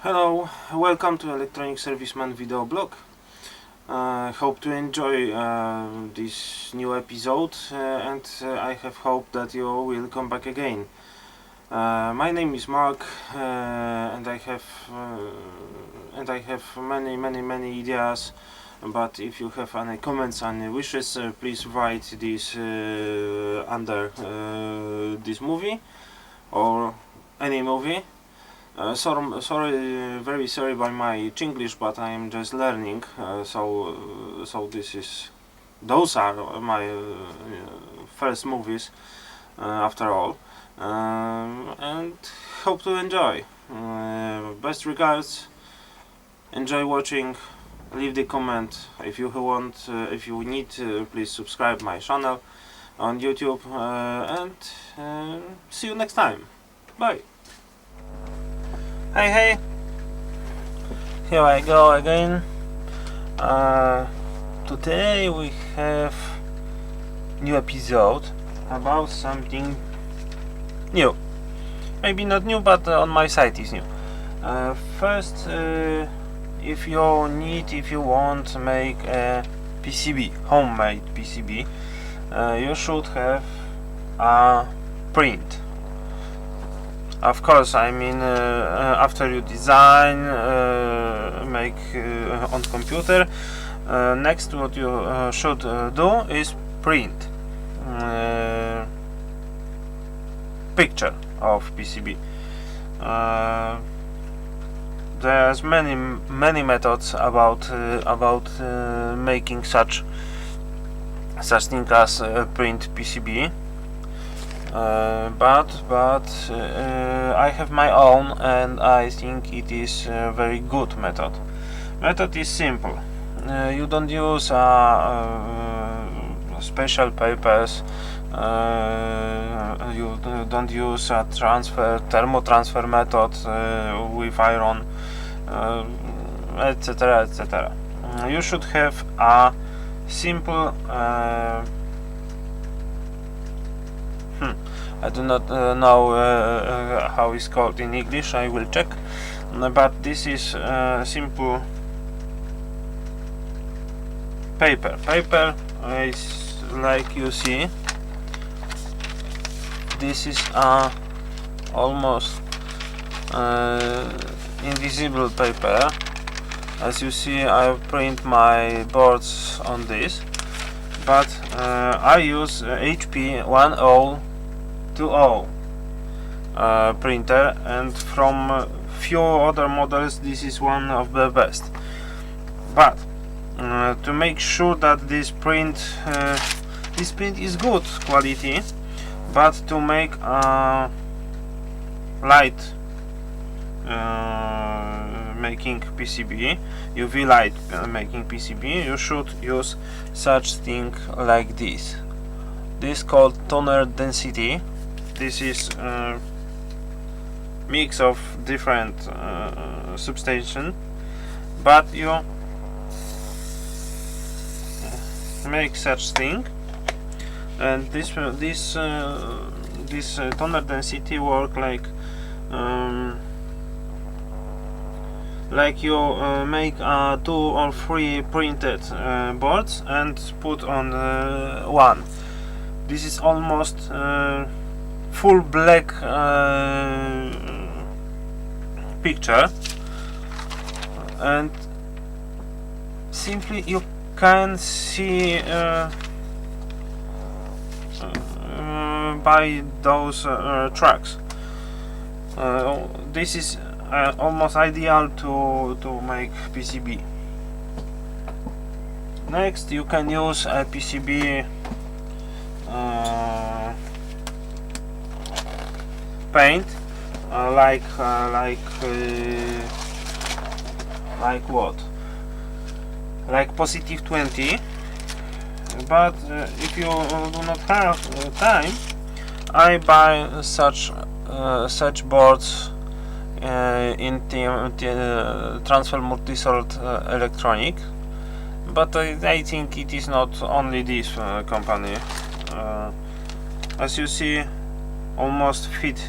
Hello, welcome to Electronic Serviceman video blog. Hope to enjoy this new episode and I have hope that you will come back again. My name is Mark and I have many ideas, but if you have any comments and wishes, please write this under this movie or any movie. Very sorry by my Chinglish, but I am just learning. Those are my first movies after all, and hope to enjoy. Best regards. Enjoy watching. Leave the comment if you want. If you need, please subscribe my channel on YouTube, and see you next time. Bye. Hey, here I go again. Today we have new episode about something new. Maybe not new, but on my side is new. First, if you want to make a PCB, homemade PCB, you should have a print. Of course, I mean, after you design, make on computer, next what you should do is print picture of PCB. There's many methods about making such thing as print PCB. But I have my own, and I think it is a very good method. Method is simple. You don't use special papers. You don't use a thermo transfer method with iron, etc. etc. You should have a simple. I do not know how it's called in English. I will check. But this is simple paper. Paper is like you see. This is almost invisible paper. As you see, I print my boards on this, but I use HP 1020 printer, and from few other models this is one of the best. But to make sure that this print is good quality, but to make light making PCB, UV light making PCB, you should use such thing like this. This is called toner density. This is a mix of different substances, but you make such thing, and this toner density work like you make 2 or 3 printed boards and put on one. This is almost full black picture, and simply you can see by those tracks. This is almost ideal to make PCB. Next, you can use a PCB paint, like what? Like positive 20. But if you do not have time, I buy such boards in transfer multisort electronic. But I think it is not only this company. As you see, almost fit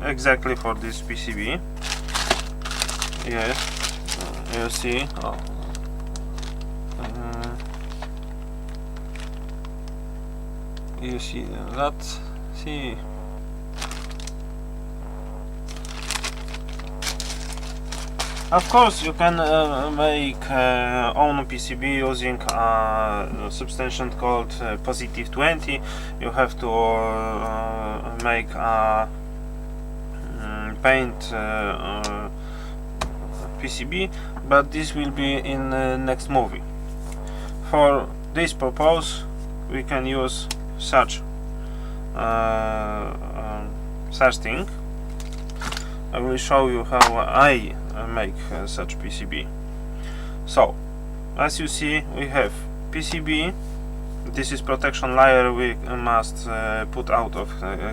exactly for this PCB. yes, you see. You see that. See. Of course, you can make own PCB using a substantial called positive 20. You have to make a paint PCB, but this will be in next movie. For this purpose, we can use such thing. I will show you how I make such PCB. So, as you see, we have PCB. This is protection layer we must put out of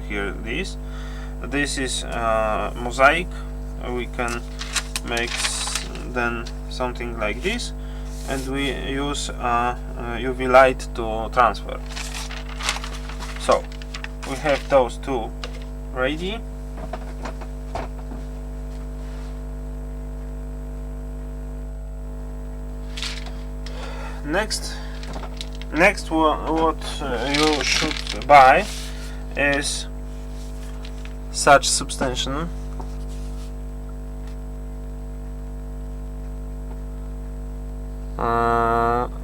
here. This is mosaic. We can make then something like this, and we use UV light to transfer. So we have those two ready. Next what you should buy is such substantial.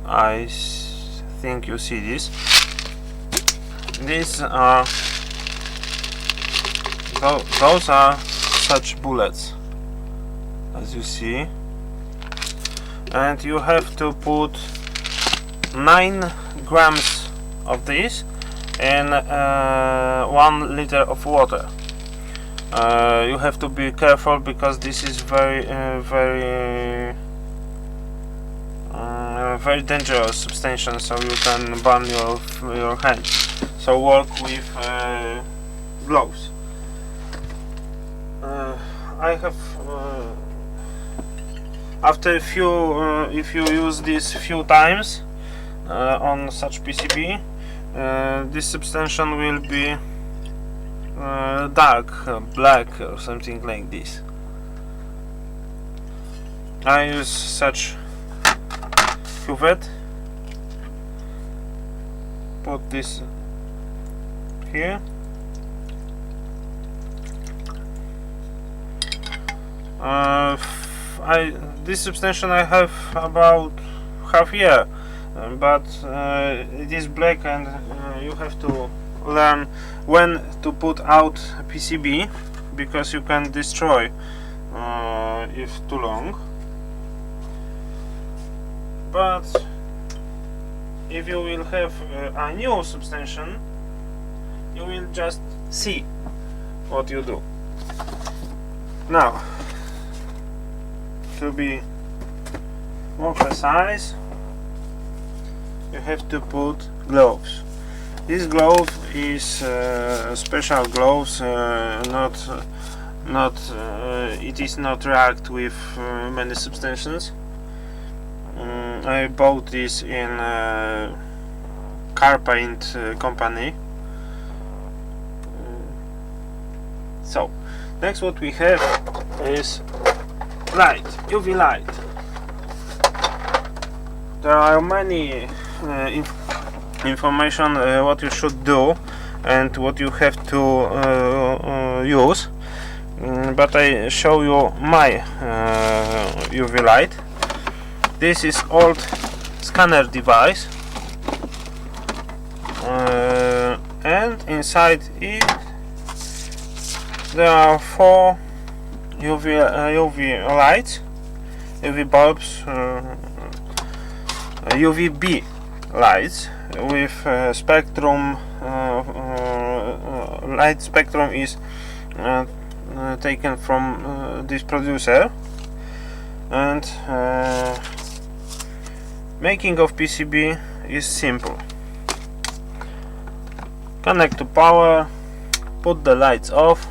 I think you see this. These are those are such bullets, as you see, and you have to put 9 grams of this in 1 liter of water. You have to be careful because this is very dangerous substance, so you can burn your hands. So work with gloves. I have after a few if you use this few times on such PCB, this substance will be dark, black or something like this. I use such cuvette. Put this here. This substance I have about half year, but it is black, and you have to learn when to put out PCB, because you can destroy if too long. But if you will have a new substance, you will just see what you do. Now, to be more precise, you have to put gloves. This glove is special gloves, it is not react with many substances. I bought this in car paint company. So next what we have is light, UV light. There are many information what you should do and what you have to use, but I show you my UV light. This is old scanner device, and inside it there are 4 UV lights, UV bulbs, UVB lights with spectrum. Light spectrum is taken from this producer, and making of PCB is simple. Connect to power, put the lights off,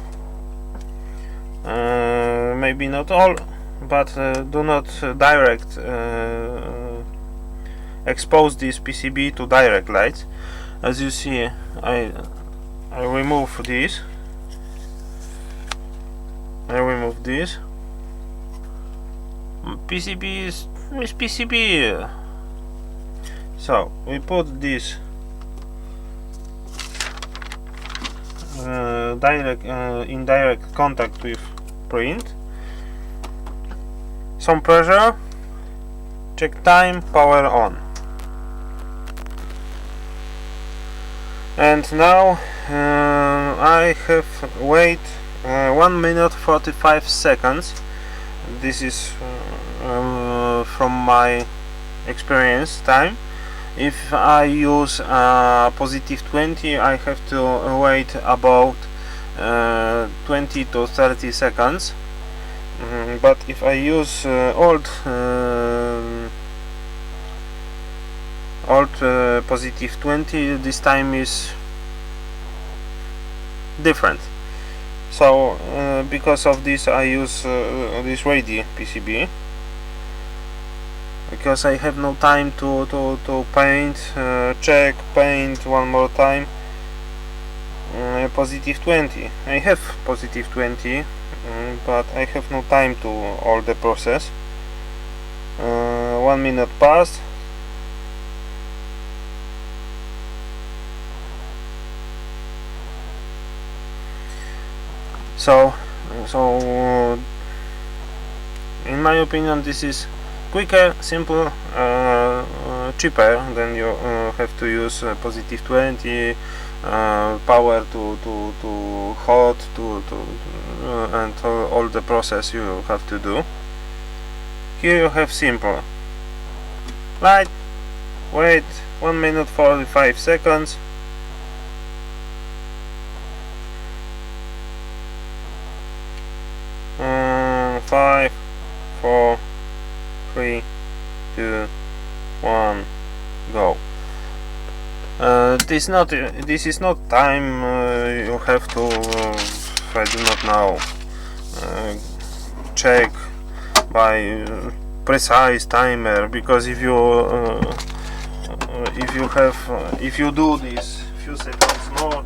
maybe not all, but do not direct expose this PCB to direct lights. As you see, I remove this. PCB is PCB. So we put this in direct contact with print. Some pressure. Check time. Power on. And now I have wait 1 minute 45 seconds. This is from my experience time. If I use positive 20, I have to wait about 20 to 30 seconds. But if I use old positive 20, this time is different. So because of this I use this ready PCB, because I have no time to paint, check, paint one more time. Positive 20. I have positive 20, but I have no time to all the process. 1 minute passed. So in my opinion, this is quicker, simple, cheaper than you have to use positive 20, power to hot and all the process you have to do. Here you have simple. Light, wait 1 minute 45 seconds. Five, 4, 3, 2, 1, go. This is not time you have to I do not know check by precise timer, because if you do this few seconds more,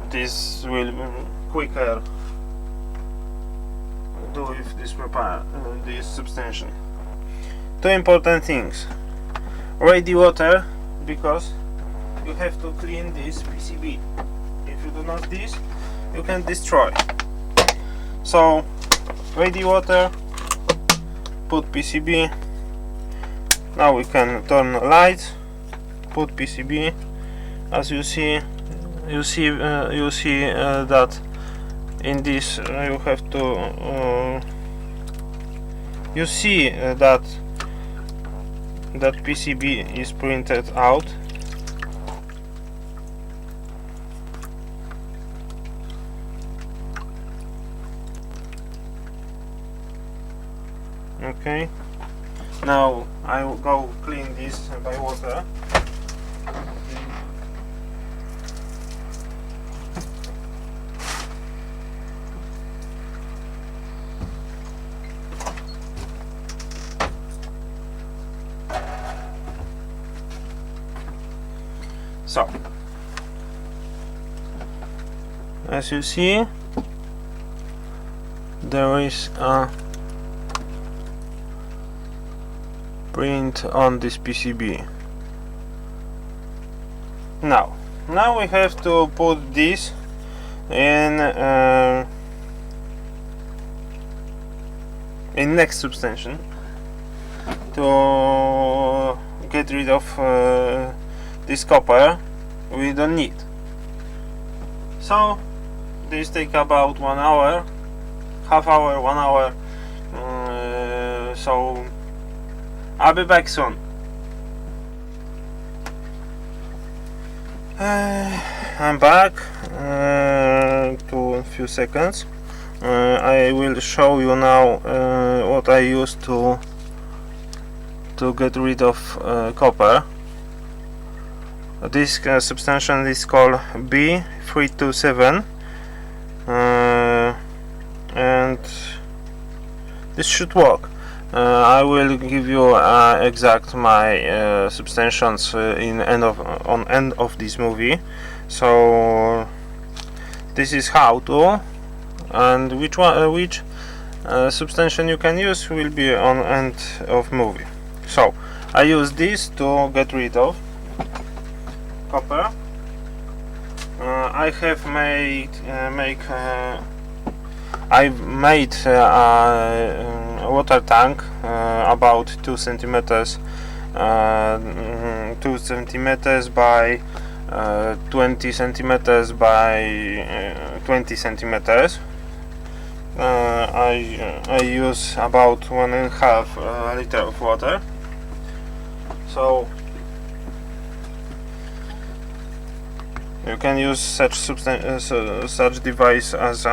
this will quicker do with this this substantial. Two important things: ready water, because you have to clean this PCB. If you do not this, you can destroy. So ready water, put PCB. Now we can turn lights, put PCB. As you see that in this you have to you see that PCB is printed out. Okay, now I will go clean this by water. So, as you see, there is a print on this PCB. Now we have to put this in next substantial to get rid of this copper we don't need. So this take about 1 hour, half hour, 1 hour. So I'll be back soon. I'm back to a few seconds. I will show you now what I used to get rid of copper. This substantial is called B327, and this should work. I will give you exact my substantials on end of this movie. So this is how to, and which substantial you can use will be on end of movie. So I use this to get rid of copper. I have I've made a water tank about 2 centimeters, 2 centimeters by 20 centimeters by 20 centimeters. I use about 1.5 liter of water. So you can use such device as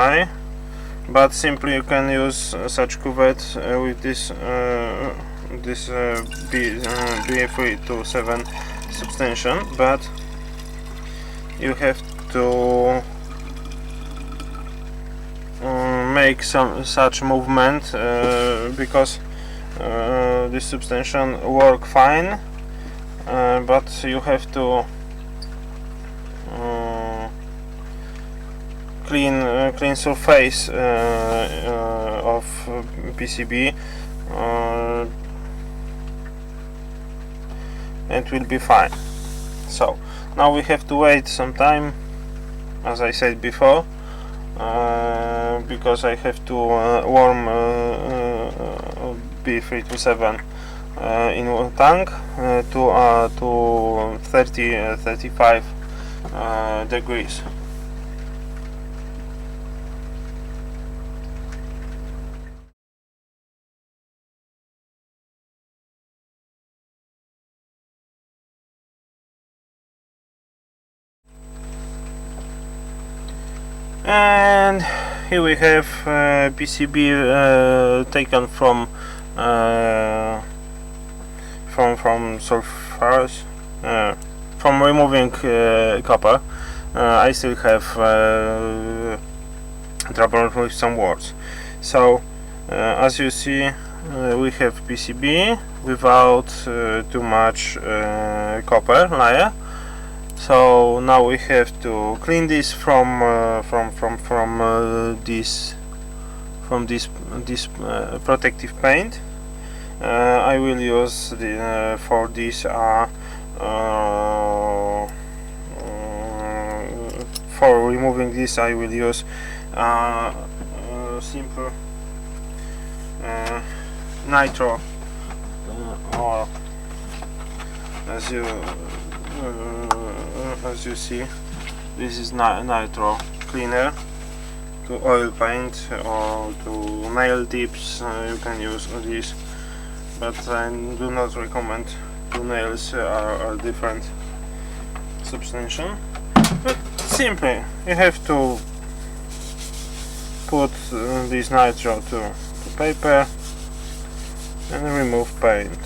but simply you can use such cuvette with this B327 substantial, but you have to make some such movement because this substantial work fine, but you have to clean surface of PCB, and will be fine. So now we have to wait some time, as I said before, because I have to warm B327 in one tank to 35 degrees. And here we have PCB taken from surface, from removing copper. I still have trouble with some words. So as you see, we have PCB without too much copper layer. So now we have to clean this from this protective paint. I will use for this for removing this I will use simple nitro, or as you see, this is nitro cleaner to oil paint or to nail tips. You can use this, but I do not recommend. Two nails are different substantial. But simply you have to put this nitro to paper and remove paint.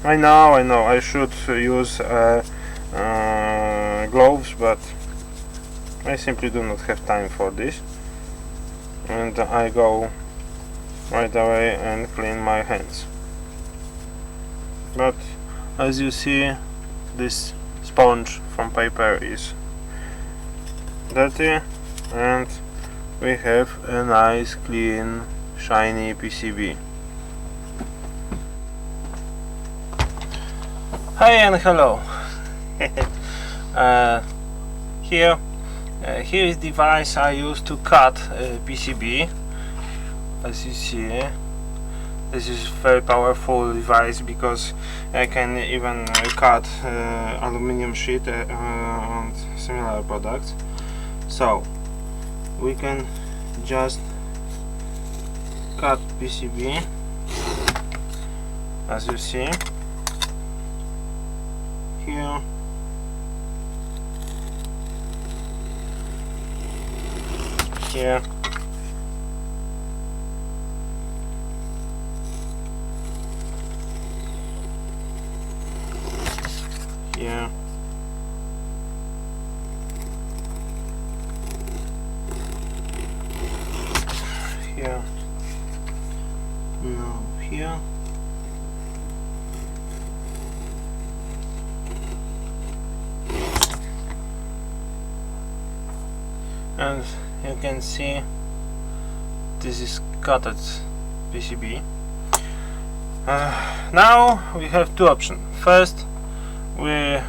I know I should use gloves, but I simply do not have time for this, and I go right away and clean my hands. But as you see, this sponge from paper is dirty, and we have a nice clean shiny PCB. Hi and hello. Here is the device I use to cut PCB. As you see, this is very powerful device because I can even cut aluminum sheet and similar products. So we can just cut PCB, as you see. Here, here, here, here, now here. and you can see this is cutted PCB. Now we have two options. First, we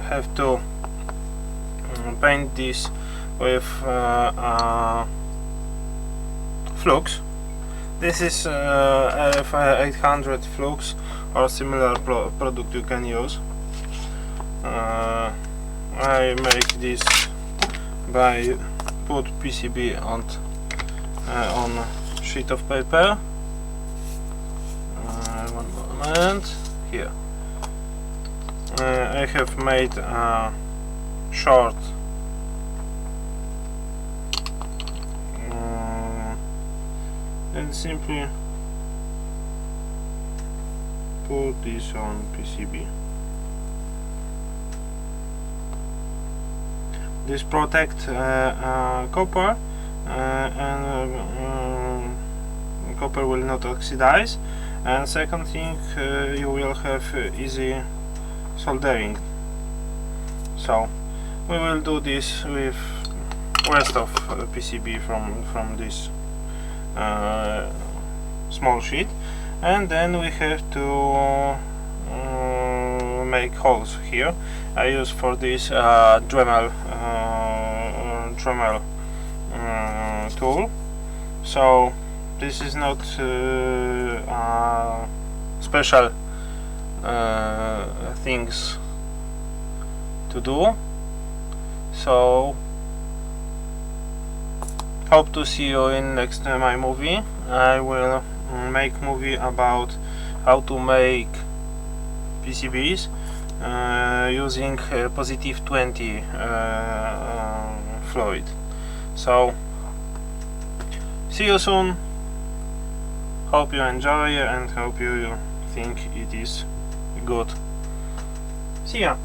have to paint this with flux. This is RF800 flux or similar product you can use. I make this by put PCB on sheet of paper. One moment. Here I have made a short and simply put this on PCB. This protects copper and copper will not oxidize, and second thing, you will have easy soldering. So we will do this with rest of PCB from this small sheet, and then we have to make holes here. I use for this Dremel tool. So this is not special things to do. So hope to see you in next my movie. I will make movie about how to make PCBs using positive 20 fluid. So see you soon. Hope you enjoy and hope you think it is good. See ya.